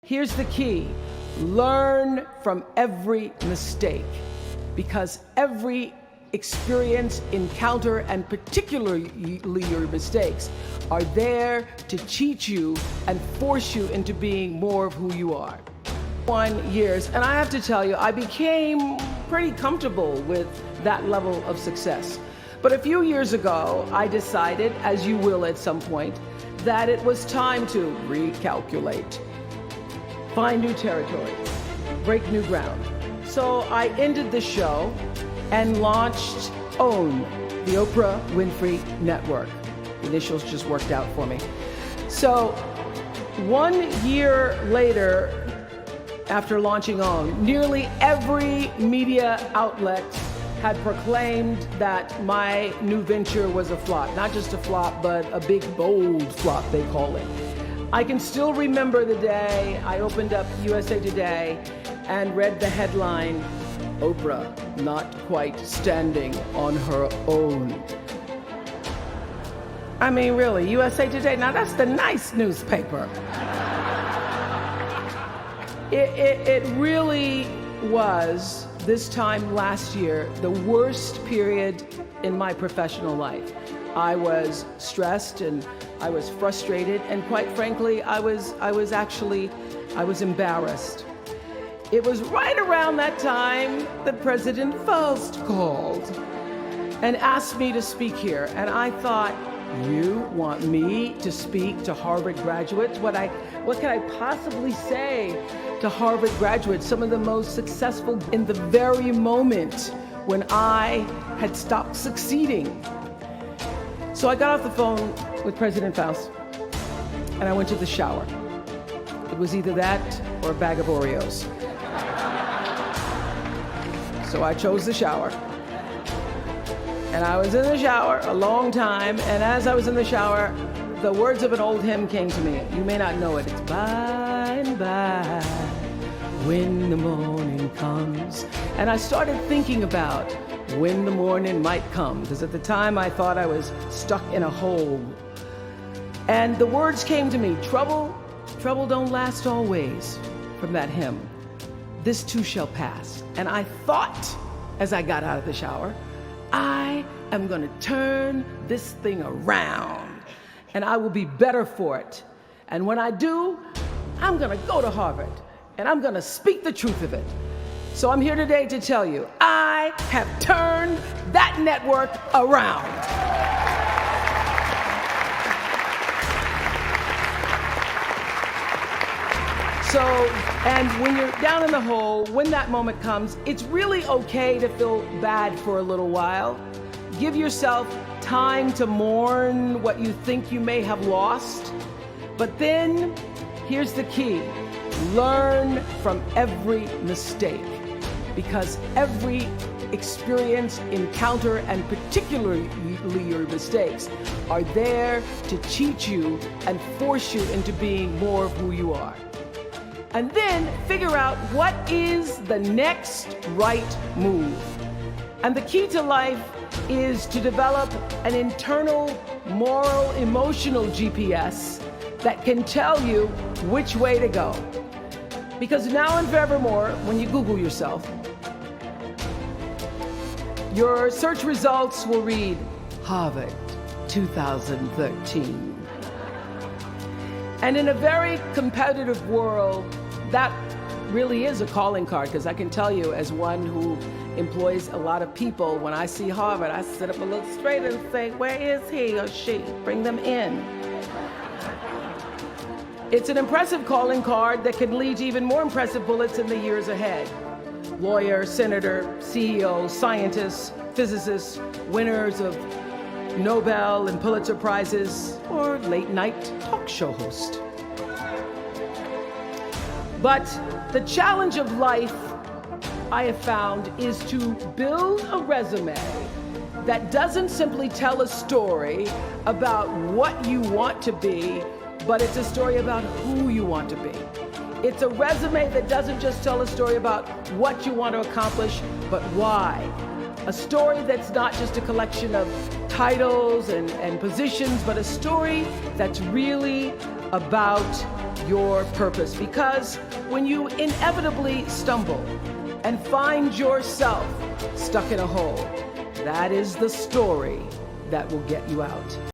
Here's the key. Learn from every mistake, because every experience, encounter, and particularly your mistakes are there to teach you and force you into being more of who you are. 1 year, and I have to tell you, I became pretty comfortable with that level of success. But a few years ago, I decided, as you will at some point, that it was time to recalculate, find new territory, break new ground. So I ended the show and launched OWN, the Oprah Winfrey Network. The initials just worked out for me. So 1 year later, after launching OWN, nearly every media outlet had proclaimed that my new venture was a flop. Not just a flop, but a big, bold flop, they call it. I can still remember the day I opened up USA Today and read the headline, "Oprah not quite standing on her own." I mean, really, USA Today, now that's the nice newspaper. It really was, this time last year, the worst period in my professional life. I was stressed and I was frustrated, and quite frankly, I was embarrassed. It was right around that time that President Faust called and asked me to speak here, and I thought, you want me to speak to Harvard graduates? What can I possibly say to Harvard graduates, some of the most successful in the very moment when I had stopped succeeding? So I got off the phone with President Faust and I went to the shower. It was either that or a bag of Oreos. So I chose the shower. And I was in the shower a long time, and as I was in the shower, the words of an old hymn came to me. You may not know it. It's by and by, when the morning comes. And I started thinking about when the morning might come, because at the time I thought I was stuck in a hole. And the words came to me, trouble don't last always, from that hymn. This too shall pass. And I thought, as I got out of the shower, I am going to turn this thing around and I will be better for it. And when I do, I'm going to go to Harvard and I'm going to speak the truth of it. So I'm here today to tell you, I have turned that network around. So, and when you're down in the hole, when that moment comes, it's really okay to feel bad for a little while. Give yourself time to mourn what you think you may have lost. But then, here's the key. Learn from every mistake, because every experience, encounter, and particularly your mistakes are there to teach you and force you into being more of who you are. And then figure out what is the next right move. And the key to life is to develop an internal, moral, emotional GPS that can tell you which way to go. Because now and forevermore, when you Google yourself, your search results will read Harvard 2013. And in a very competitive world, that really is a calling card, because I can tell you, as one who employs a lot of people, when I see Harvard, I sit up a little straight and say, where is he or she? Bring them in. It's an impressive calling card that can lead to even more impressive bullets in the years ahead. Lawyer, senator, CEO, scientists, physicists, winners of Nobel and Pulitzer Prizes, or late night talk show host. But the challenge of life, I have found, is to build a resume that doesn't simply tell a story about what you want to be, but it's a story about who you want to be. It's a resume that doesn't just tell a story about what you want to accomplish, but why. A story that's not just a collection of titles and positions, but a story that's really about your purpose, because when you inevitably stumble and find yourself stuck in a hole, that is the story that will get you out.